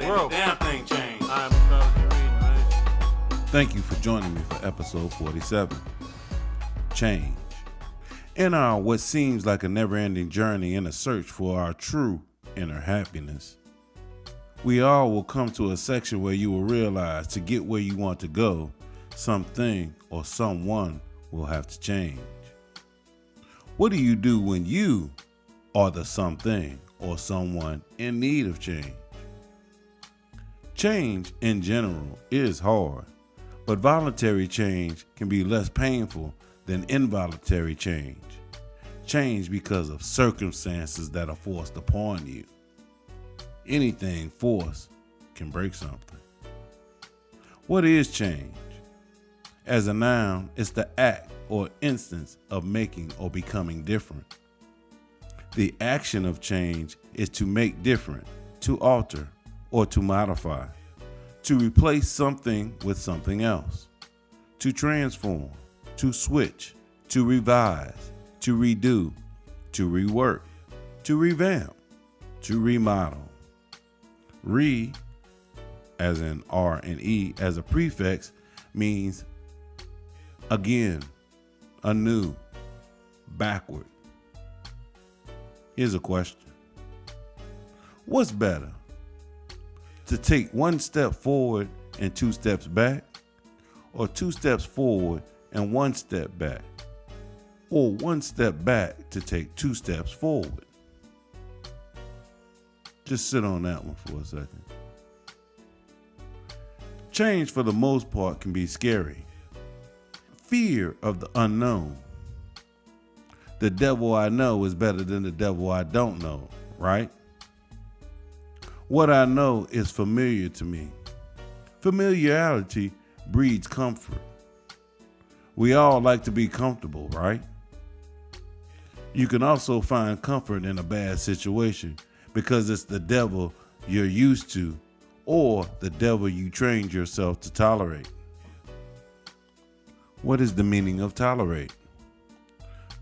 Bro. Damn thing changed. I'm Astrology reading, man. Thank you for joining me for episode 47, Change. In our what seems like a never-ending journey in a search for our true inner happiness, we all will come to a section where you will realize to get where you want to go, something or someone will have to change. What do you do when you are the something or someone in need of change? Change in general is hard, but voluntary change can be less painful than involuntary change. Change because of circumstances that are forced upon you. Anything forced can break something. What is change? As a noun, it's the act or instance of making or becoming different. The action of change is to make different, to alter, or to modify, to replace something with something else, to transform, to switch, to revise, to redo, to rework, to revamp, to remodel. Re, as in R and E as a prefix, means again, anew, backward. Here's a question. What's better? To take one step forward and two steps back, or two steps forward and one step back, or one step back to take two steps forward? Just sit on that one for a second. Change for the most part can be scary. Fear of the unknown. The devil I know is better than the devil I don't know, right? What I know is familiar to me. Familiarity breeds comfort. We all like to be comfortable, right? You can also find comfort in a bad situation because it's the devil you're used to or the devil you trained yourself to tolerate. What is the meaning of tolerate?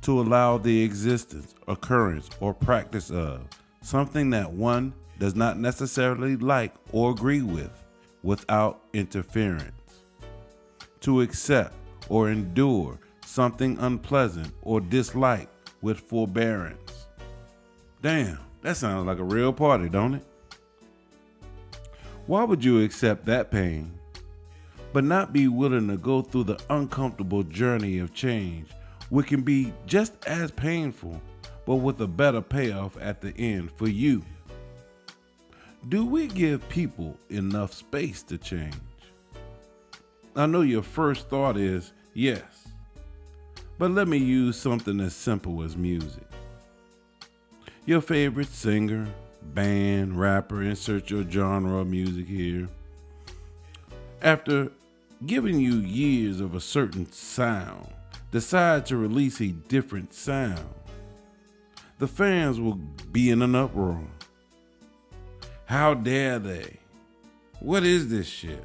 To allow the existence, occurrence, or practice of something that one does not necessarily like or agree with without interference. To accept or endure something unpleasant or dislike with forbearance. Damn, that sounds like a real party, don't it? Why would you accept that pain, but not be willing to go through the uncomfortable journey of change, which can be just as painful, but with a better payoff at the end for you? Do we give people enough space to change? I know your first thought is yes, but let me use something as simple as music. Your favorite singer, band, rapper, insert your genre of music here. After giving you years of a certain sound, decide to release a different sound. The fans will be in an uproar. How dare they? What is this shit?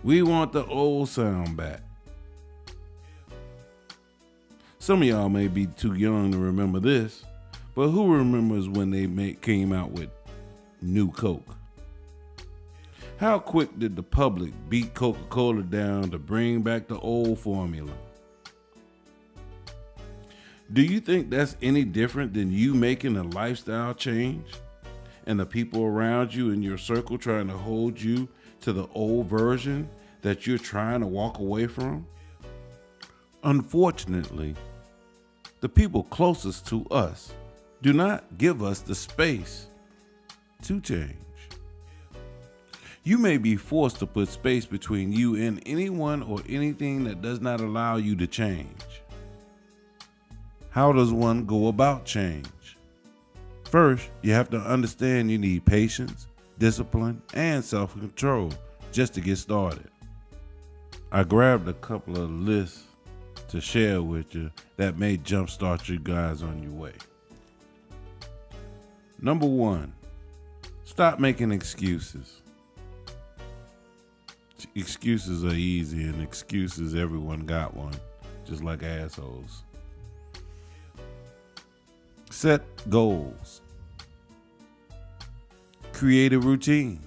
We want the old sound back. Some of y'all may be too young to remember this, but who remembers when they came out with New Coke? How quick did the public beat Coca-Cola down to bring back the old formula? Do you think that's any different than you making a lifestyle change and the people around you in your circle trying to hold you to the old version that you're trying to walk away from? Unfortunately, the people closest to us do not give us the space to change. You may be forced to put space between you and anyone or anything that does not allow you to change. How does one go about change? First, you have to understand you need patience, discipline, and self-control just to get started. I grabbed a couple of lists to share with you that may jumpstart you guys on your way. Number 1, stop making excuses. Excuses are easy, and excuses, everyone got one, just like assholes. Set goals. Create a routine.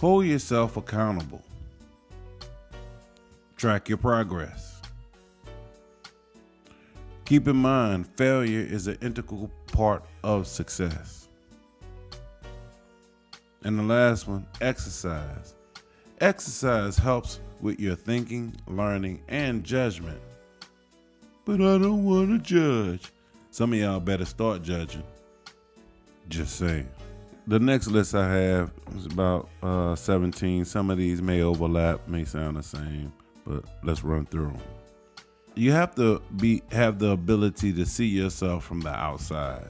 Hold yourself accountable. Track your progress. Keep in mind, failure is an integral part of success. And the last one, exercise. Exercise helps with your thinking, learning, and judgment. But I don't want to judge. Some of y'all better start judging. Just saying. The next list I have is about 17. Some of these may overlap, may sound the same, but let's run through them. You have to have the ability to see yourself from the outside.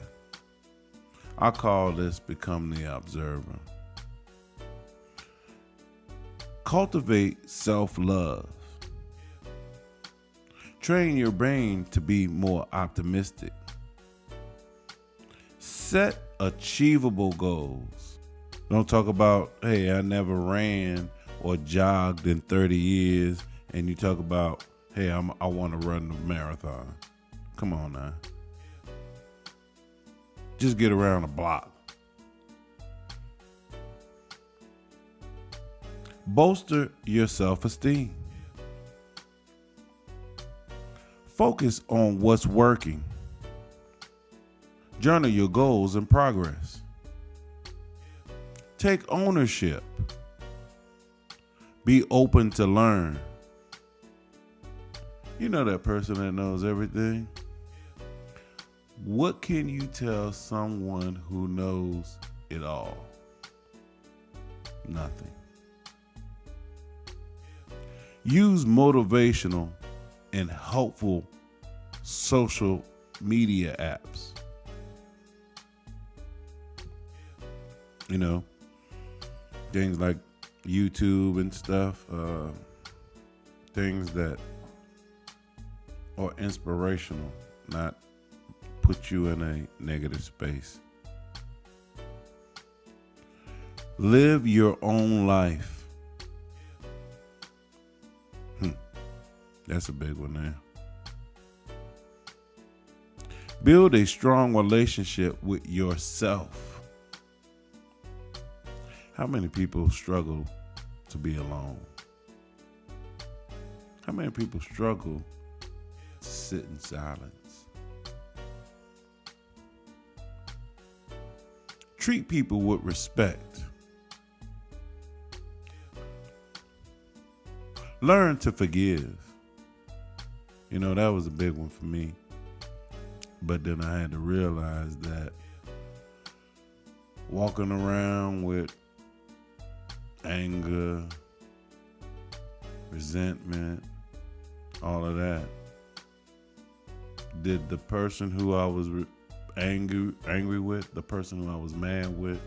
I call this become the observer. Cultivate self-love. Train your brain to be more optimistic. Set achievable goals. Don't talk about, hey, I never ran or jogged in 30 years, and you talk about, hey, I want to run the marathon. Come on now. Just get around the block. Bolster your self-esteem. Focus on what's working. Journal your goals and progress. Take ownership. Be open to learn. You know that person that knows everything? What can you tell someone who knows it all? Nothing. Use motivational and helpful social media apps. You know, things like YouTube and stuff, things that are inspirational, not put you in a negative space. Live your own life. That's a big one there. Build a strong relationship with yourself. How many people struggle to be alone? How many people struggle to sit in silence? Treat people with respect. Learn to forgive. You know, that was a big one for me. But then I had to realize that walking around with anger, resentment, all of that, did the person who I was angry with, the person who I was mad with,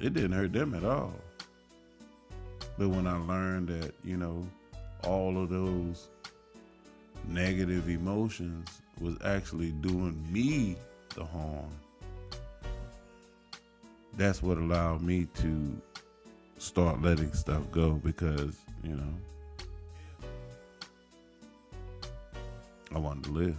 it didn't hurt them at all. But when I learned that, you know, all of those negative emotions was actually doing me the harm, that's what allowed me to start letting stuff go, because, you know, I wanted to live.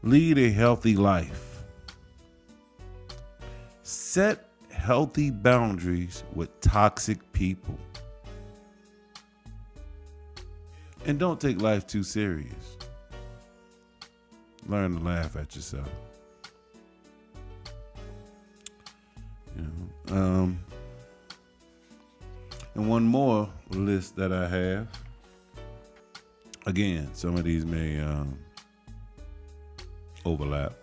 Lead a healthy life. Set healthy boundaries with toxic people. And don't take life too serious. Learn to laugh at yourself. You know, and one more list that I have. Again, some of these may overlap.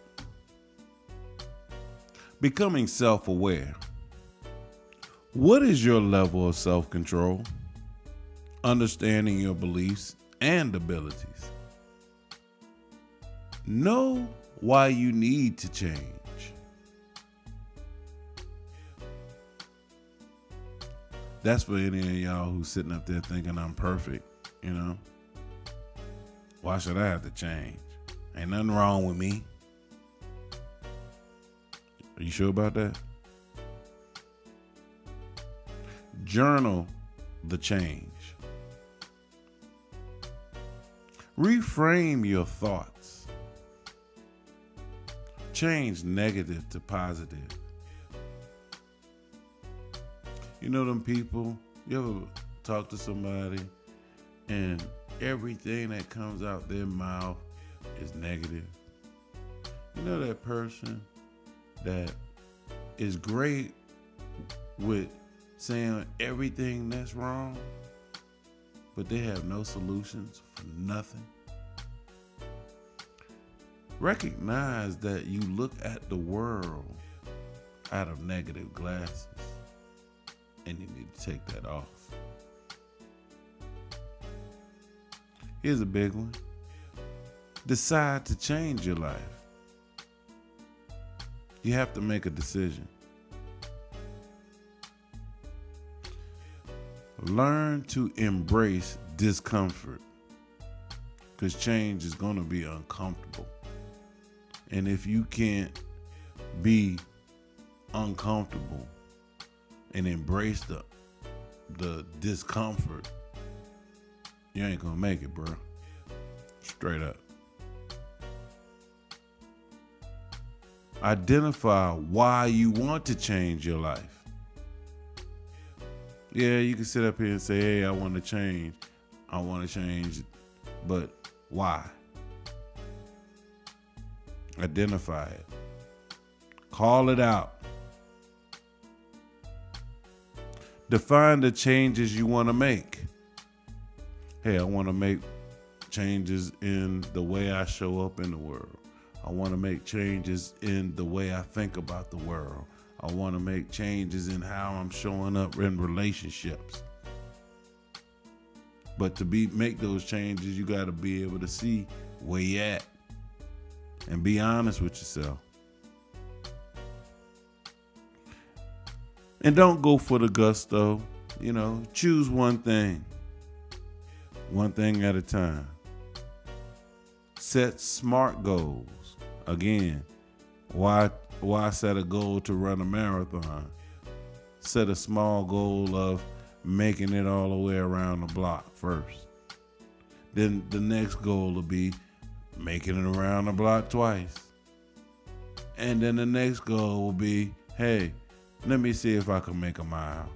Becoming self-aware. What is your level of self-control? Understanding your beliefs and abilities. Know why you need to change. That's for any of y'all who's sitting up there thinking I'm perfect, you know. Why should I have to change? Ain't nothing wrong with me. Are you sure about that? Journal the change. Reframe your thoughts. Change negative to positive. You know them people, you ever talk to somebody and everything that comes out their mouth is negative? You know that person that is great with saying everything that's wrong, but they have no solutions for nothing? Recognize that you look at the world out of negative glasses, and you need to take that off. Here's a big one. Decide to change your life. You have to make a decision. Learn to embrace discomfort, because change is going to be uncomfortable. And if you can't be uncomfortable and embrace the discomfort, you ain't gonna make it, bro. Straight up. Identify why you want to change your life. Yeah, you can sit up here and say, hey, I want to change, but why? Identify it. Call it out. Define the changes you want to make. Hey, I want to make changes in the way I show up in the world. I want to make changes in the way I think about the world. I want to make changes in how I'm showing up in relationships. But to make those changes, you got to be able to see where you at and be honest with yourself. And don't go for the gusto. Choose one thing at a time. Set SMART goals. Again, why set a goal to run a marathon? Set a small goal of making it all the way around the block first. Then the next goal will be making it around the block twice. And then the next goal will be, hey, let me see if I can make a mile.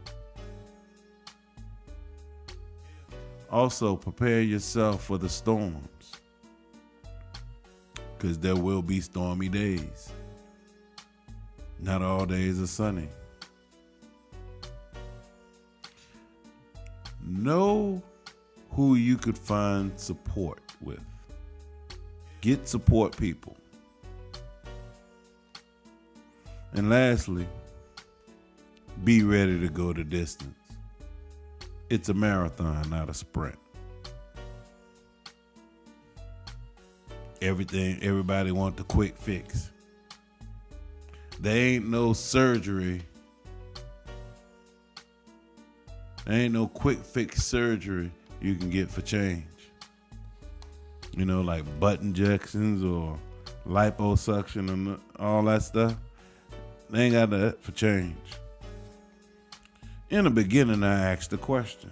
Also, prepare yourself for the storms, because there will be stormy days. Not all days are sunny. Know who you could find support with. Get support people. And lastly, be ready to go the distance. It's a marathon, not a sprint. Everybody want the quick fix. There ain't no surgery. There ain't no quick fix surgery you can get for change. Like butt injections or liposuction and all that stuff. They ain't got that for change. In the beginning, I asked the question: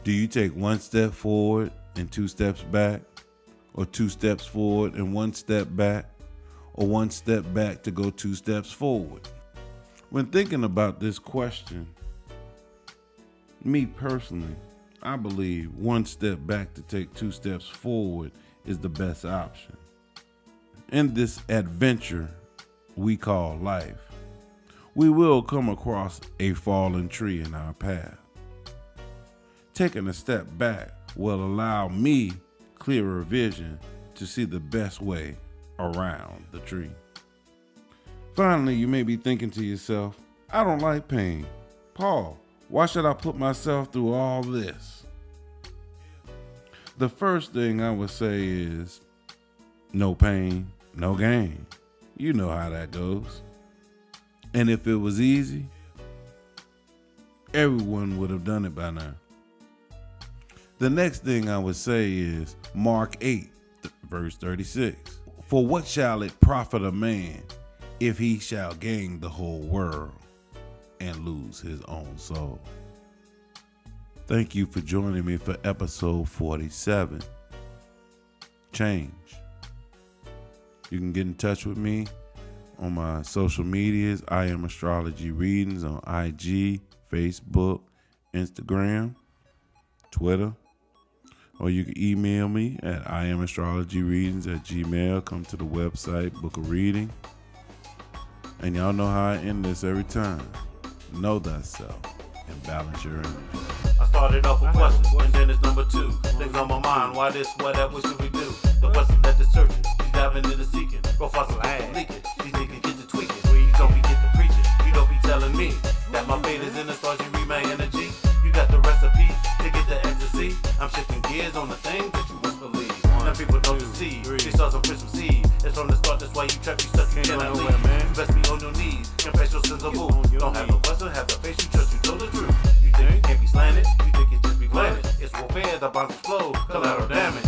do you take one step forward and 2 steps back? Or 2 steps forward and 1 step back? Or 1 step back to go 2 steps forward? When thinking about this question, me personally, I believe 1 step back to take 2 steps forward is the best option. In this adventure we call life, we will come across a fallen tree in our path. Taking a step back will allow me clearer vision to see the best way around the tree. Finally, you may be thinking to yourself, I don't like pain. Paul, why should I put myself through all this? The first thing I would say is, no pain, no gain. You know how that goes. And if it was easy, everyone would have done it by now. The next thing I would say is Mark 8, verse 36. For what shall it profit a man if he shall gain the whole world and lose his own soul? Thank you for joining me for episode 47. Change. You can get in touch with me on my social medias. I am Astrology Readings on IG, Facebook, Instagram, Twitter. Or you can email me at iamastrologyreadings@gmail. Come to the website, book a reading. And y'all know how I end this every time. Know thyself and balance your energy. I started off with questions, and then it's number two. Things on my mind, why this, what that, what should we do? The questions that the searching, she's diving into seeking. Go fossil and leaking, these niggas get to tweaking. You don't be get to preaching, you don't be telling me that my fate is in the stars, you read my energy. You got the recipe to get the ecstasy. I'm shifting gears on the things that you must believe. Now people don't deceive, they start some fish some seed. It's from the start, that's why you trap, you stuck, you cannot leave. You best be on your knees, confess your sins of boo. Don't have no question, have the face, you trust, you know the truth. You think it can't be slanted, you think it just be planted. It's warfare, the bonds explode, collateral damage.